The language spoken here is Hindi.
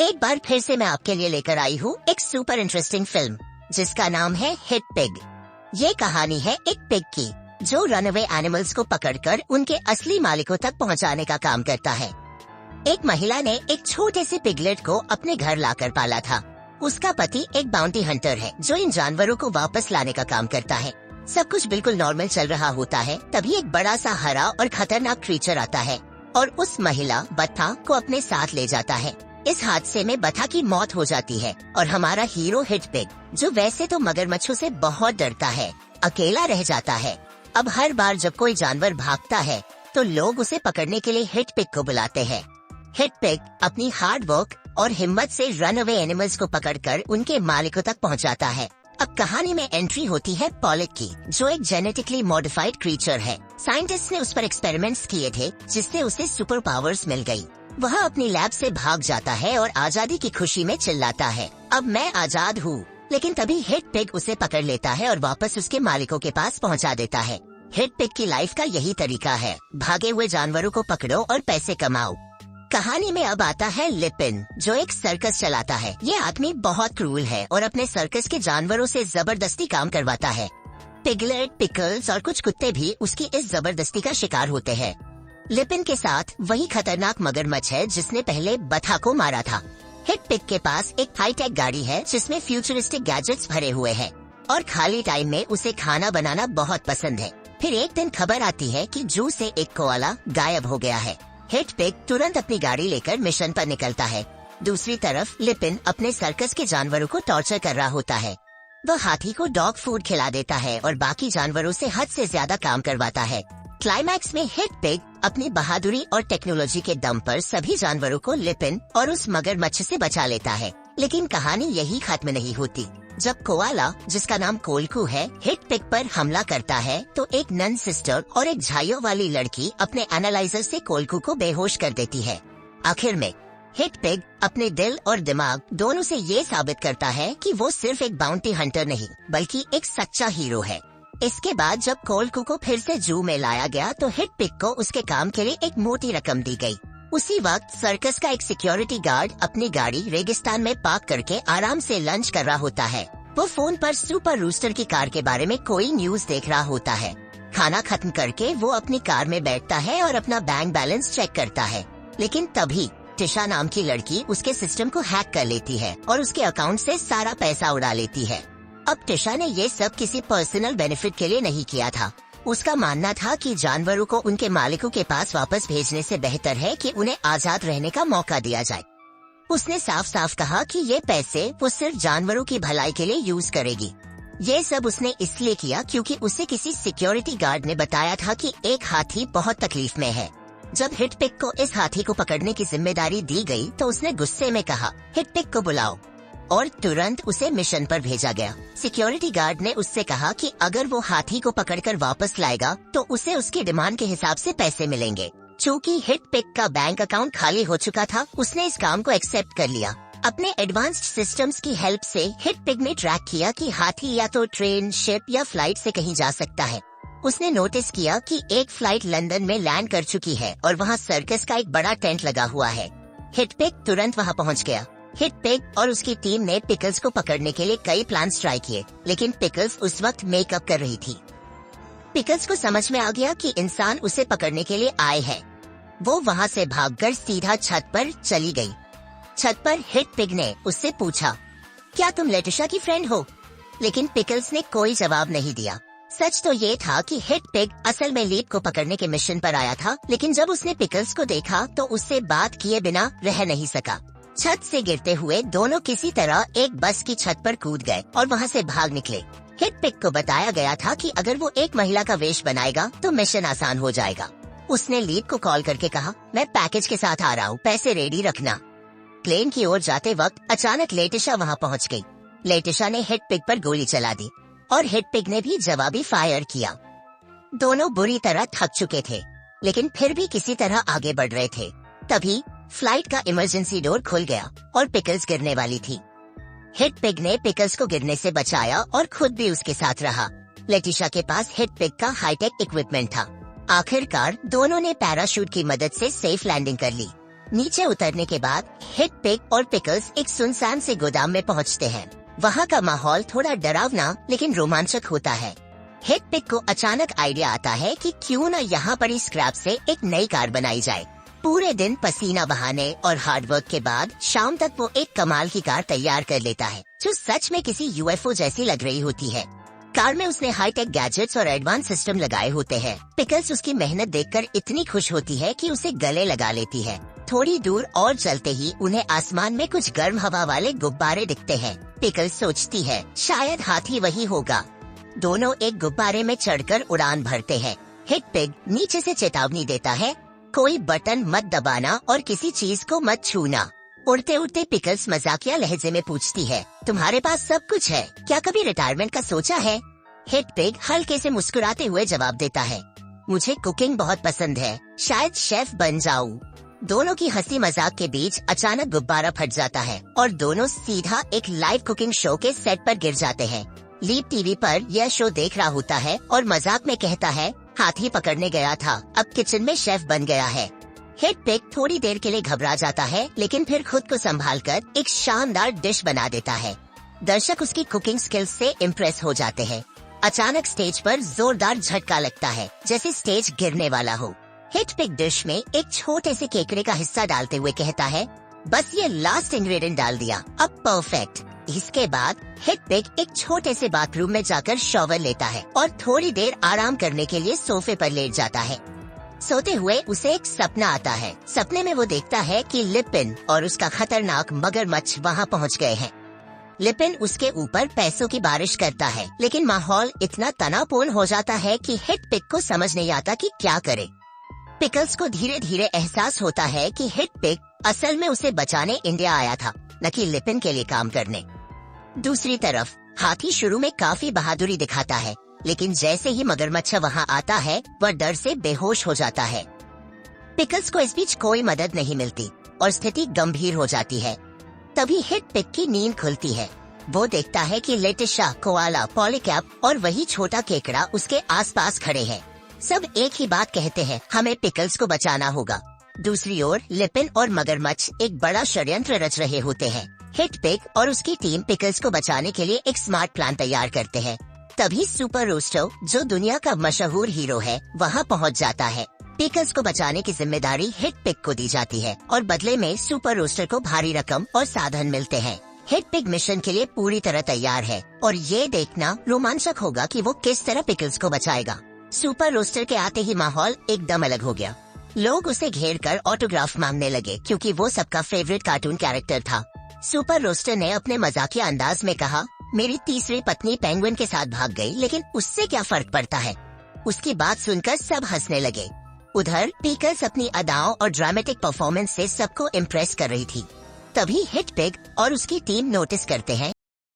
एक बार फिर से मैं आपके लिए लेकर आई हूँ एक सुपर इंटरेस्टिंग फिल्म जिसका नाम है हिट पिग। ये कहानी है एक पिग की जो रनअवे एनिमल्स को पकड़कर उनके असली मालिकों तक पहुँचाने का काम करता है। एक महिला ने एक छोटे से पिगलेट को अपने घर लाकर पाला था। उसका पति एक बाउंटी हंटर है जो इन जानवरों को वापस लाने का काम करता है। सब कुछ बिल्कुल नॉर्मल चल रहा होता है, तभी एक बड़ा सा हरा और खतरनाक क्रीचर आता है और उस महिला बत्था को अपने साथ ले जाता है। इस हादसे में बत्था की मौत हो जाती है और हमारा हीरो हिट पिग, जो वैसे तो मगरमच्छों से बहुत डरता है, अकेला रह जाता है। अब हर बार जब कोई जानवर भागता है तो लोग उसे पकड़ने के लिए हिट पिग को बुलाते हैं। हिट पिग अपनी हार्ड वर्क और हिम्मत से रनअवे एनिमल्स को पकड़कर उनके मालिकों तक पहुंचाता है। अब कहानी में एंट्री होती है पॉलिक की, जो एक जेनेटिकली मॉडिफाइड क्रीचर है। साइंटिस्ट ने उस पर एक्सपेरिमेंट्स किए थे जिससे उसे सुपर पावर्स मिल गई। वह अपनी लैब से भाग जाता है और आजादी की खुशी में चिल्लाता है, अब मैं आजाद हूँ। लेकिन तभी हिट पिग उसे पकड़ लेता है और वापस उसके मालिकों के पास पहुँचा देता है। हिट पिग की लाइफ का यही तरीका है, भागे हुए जानवरों को पकड़ो और पैसे कमाओ। कहानी में अब आता है लिपिन, जो एक सर्कस चलाता है। ये आदमी बहुत क्रूर है और अपने सर्कस के जानवरों से जबरदस्ती काम करवाता है। पिगलेट, पिकल्स और कुछ कुत्ते भी उसकी इस जबरदस्ती का शिकार होते हैं। लिपिन के साथ वही खतरनाक मगरमच्छ है जिसने पहले बत्था को मारा था। हिट पिग के पास एक हाईटेक गाड़ी है जिसमें फ्यूचरिस्टिक गैजेट्स भरे हुए हैं और खाली टाइम में उसे खाना बनाना बहुत पसंद है। फिर एक दिन खबर आती है कि जू से एक कोआला गायब हो गया है। हिट पिग तुरंत अपनी गाड़ी लेकर मिशन पर निकलता है। दूसरी तरफ लिपिन अपने सर्कस के जानवरों को टॉर्चर कर रहा होता है। वह हाथी को डॉग फूड खिला देता है और बाकी जानवरों से हद से ज्यादा काम करवाता है। क्लाइमैक्स में हिट पिग अपनी बहादुरी और टेक्नोलॉजी के दम पर सभी जानवरों को लिपिन और उस मगरमच्छ से बचा लेता है। लेकिन कहानी यही खत्म नहीं होती। जब कोआला, जिसका नाम कोलकू है, हिट पिग पर हमला करता है तो एक नन सिस्टर और एक झाइयों वाली लड़की अपने एनालाइजर से कोलकू को बेहोश कर देती है। आखिर में हिट पिग अपने दिल और दिमाग दोनों से ये साबित करता है कि वो सिर्फ एक बाउंटी हंटर नहीं बल्कि एक सच्चा हीरो है। इसके बाद जब कोलकू को फिर से जू में लाया गया तो हिट पिग को उसके काम के लिए एक मोटी रकम दी गई। उसी वक्त सर्कस का एक सिक्योरिटी गार्ड अपनी गाड़ी रेगिस्तान में पार्क करके आराम से लंच कर रहा होता है। वो फोन पर सुपर रूस्टर की कार के बारे में कोई न्यूज देख रहा होता है। खाना खत्म करके वो अपनी कार में बैठता है और अपना बैंक बैलेंस चेक करता है। लेकिन तभी टिशा नाम की लड़की उसके सिस्टम को हैक कर लेती है और उसके अकाउंट से सारा पैसा उड़ा लेती है। अब टिशा ने ये सब किसी पर्सनल बेनिफिट के लिए नहीं किया था। उसका मानना था कि जानवरों को उनके मालिकों के पास वापस भेजने से बेहतर है कि उन्हें आजाद रहने का मौका दिया जाए। उसने साफ साफ कहा कि ये पैसे वो सिर्फ जानवरों की भलाई के लिए यूज करेगी। ये सब उसने इसलिए किया क्योंकि उसे किसी सिक्योरिटी गार्ड ने बताया था कि एक हाथी बहुत तकलीफ में है। जब हिट पिग को इस हाथी को पकड़ने की जिम्मेदारी दी गई तो उसने गुस्से में कहा, हिट पिग को बुलाओ, और तुरंत उसे मिशन पर भेजा गया। सिक्योरिटी गार्ड ने उससे कहा कि अगर वो हाथी को पकड़कर वापस लाएगा तो उसे उसकी डिमांड के हिसाब से पैसे मिलेंगे। चूँकि हिट पिग का बैंक अकाउंट खाली हो चुका था, उसने इस काम को एक्सेप्ट कर लिया। अपने एडवांस्ड सिस्टम्स की हेल्प से हिट पिग ने ट्रैक किया कि हाथी या तो ट्रेन, शिप या फ्लाइट से कहीं जा सकता है। उसने नोटिस किया कि एक फ्लाइट लंदन में लैंड कर चुकी है और वहाँ सर्कस का एक बड़ा टेंट लगा हुआ है। हिट पिग तुरंत वहाँ पहुँच गया। हिट पिग और उसकी टीम ने पिकल्स को पकड़ने के लिए कई प्लान्स ट्राई किए, लेकिन पिकल्स उस वक्त मेकअप कर रही थी। पिकल्स को समझ में आ गया कि इंसान उसे पकड़ने के लिए आए हैं। वो वहाँ से भागकर सीधा छत पर चली गई। छत पर हिट पिग ने उससे पूछा, क्या तुम लेटिशा की फ्रेंड हो? लेकिन पिकल्स ने कोई जवाब नहीं दिया। सच तो ये था कि हिट पिग असल में लीप को पकड़ने के मिशन पर आया था, लेकिन जब उसने पिकल्स को देखा तो उससे बात किए बिना रह नहीं सका। छत से गिरते हुए दोनों किसी तरह एक बस की छत पर कूद गए और वहाँ से भाग निकले। हिट पिग को बताया गया था कि अगर वो एक महिला का वेश बनाएगा तो मिशन आसान हो जाएगा। उसने लीप को कॉल करके कहा, मैं पैकेज के साथ आ रहा हूँ, पैसे रेडी रखना। प्लेन की ओर जाते वक्त अचानक लेटिशा वहाँ पहुँच गई। लेटिशा ने हिट पिग पर गोली चला दी और हिट पिग ने भी जवाबी फायर किया। दोनों बुरी तरह थक चुके थे, लेकिन फिर भी किसी तरह आगे बढ़ रहे थे। तभी फ्लाइट का इमरजेंसी डोर खुल गया और पिकल्स गिरने वाली थी। हिट पिग ने पिकल्स को गिरने से बचाया और खुद भी उसके साथ रहा। लेटिशा के पास हिट पिग का हाईटेक इक्विपमेंट था। आखिरकार दोनों ने पैराशूट की मदद से सेफ लैंडिंग कर ली। नीचे उतरने के बाद हिट पिग और पिकल्स एक सुनसान से गोदाम में पहुंचते हैं। वहाँ का माहौल थोड़ा डरावना लेकिन रोमांचक होता है। हिट पिग को अचानक आइडिया आता है कि क्यों न यहाँ पर स्क्रैप से एक नई कार बनाई जाए। पूरे दिन पसीना बहाने और हार्डवर्क के बाद शाम तक वो एक कमाल की कार तैयार कर लेता है, जो सच में किसी यूएफओ जैसी लग रही होती है। कार में उसने हाईटेक गैजेट्स और एडवांस सिस्टम लगाए होते हैं। पिकल्स उसकी मेहनत देखकर इतनी खुश होती है कि उसे गले लगा लेती है। थोड़ी दूर और चलते ही उन्हें आसमान में कुछ गर्म हवा वाले गुब्बारे दिखते हैं। पिकल्स सोचती है शायद हाथी वही होगा। दोनों एक गुब्बारे में चढ़कर उड़ान भरते हैं। हिट पिग नीचे से चेतावनी देता है, कोई बटन मत दबाना और किसी चीज को मत छूना। उड़ते उड़ते पिकल्स मजाकिया लहजे में पूछती है, तुम्हारे पास सब कुछ है, क्या कभी रिटायरमेंट का सोचा है? हिट पिग हल्के से मुस्कुराते हुए जवाब देता है, मुझे कुकिंग बहुत पसंद है, शायद शेफ बन जाऊं। दोनों की हंसी मजाक के बीच अचानक गुब्बारा फट जाता है और दोनों सीधा एक लाइव कुकिंग शो के सेट पर गिर जाते हैं। लीप टीवी पर यह शो देख रहा होता है और मजाक में कहता है, हाथी पकड़ने गया था, अब किचन में शेफ बन गया है। हिट पिग थोड़ी देर के लिए घबरा जाता है, लेकिन फिर खुद को संभालकर एक शानदार डिश बना देता है। दर्शक उसकी कुकिंग स्किल्स से इम्प्रेस हो जाते हैं। अचानक स्टेज पर जोरदार झटका लगता है, जैसे स्टेज गिरने वाला हो। हिट पिग डिश में एक छोटे से केकड़े का हिस्सा डालते हुए कहता है, बस ये लास्ट इंग्रेडिएंट डाल दिया, अब परफेक्ट। इसके बाद हिट पिग एक छोटे से बाथरूम में जाकर शॉवर लेता है और थोड़ी देर आराम करने के लिए सोफे पर लेट जाता है। सोते हुए उसे एक सपना आता है। सपने में वो देखता है कि लिपिन और उसका खतरनाक मगरमच्छ वहाँ पहुँच गए हैं। लिपिन उसके ऊपर पैसों की बारिश करता है, लेकिन माहौल इतना तनावपूर्ण हो जाता है कि हिट पिग को समझ नहीं आता कि क्या करे। पिकल्स को धीरे धीरे एहसास होता है कि हिट पिग असल में उसे बचाने इंडिया आया था, न कि लिपिन के लिए काम करने। दूसरी तरफ हाथी शुरू में काफी बहादुरी दिखाता है, लेकिन जैसे ही मगरमच्छ वहाँ आता है वह डर से बेहोश हो जाता है। पिकल्स को इस बीच कोई मदद नहीं मिलती और स्थिति गंभीर हो जाती है। तभी हिट पिग की नींद खुलती है। वो देखता है कि लेटिशा, कोआला, पॉलीकैप और वही छोटा केकड़ा उसके आसपास खड़े हैं। सब एक ही बात कहते हैं, हमें पिकल्स को बचाना होगा। दूसरी ओर लिपिन और मगरमच्छ एक बड़ा षड्यंत्र रच रहे होते हैं। हिट पिग और उसकी टीम पिकल्स को बचाने के लिए एक स्मार्ट प्लान तैयार करते हैं। तभी सुपर रोस्टर, जो दुनिया का मशहूर हीरो है, वहाँ पहुँच जाता है। पिकल्स को बचाने की जिम्मेदारी हिट पिग को दी जाती है और बदले में सुपर रोस्टर को भारी रकम और साधन मिलते हैं। हिट पिग मिशन के लिए पूरी तरह तैयार है और ये देखना रोमांचक होगा कि वो किस तरह पिकल्स को बचाएगा। सुपर रोस्टर के आते ही माहौल एकदम अलग हो गया। लोग उसे घेर कर ऑटोग्राफ मांगने लगे, क्योंकि वो सबका फेवरेट कार्टून कैरेक्टर था। सुपर रोस्टर ने अपने मजाकिया अंदाज में कहा, मेरी तीसरी पत्नी पेंगुइन के साथ भाग गई, लेकिन उससे क्या फर्क पड़ता है। उसकी बात सुनकर सब हंसने लगे। उधर पिकल्स अपनी अदाओं और ड्रामेटिक परफॉर्मेंस से सबको इम्प्रेस कर रही थी। तभी हिट पिग और उसकी टीम नोटिस करते हैं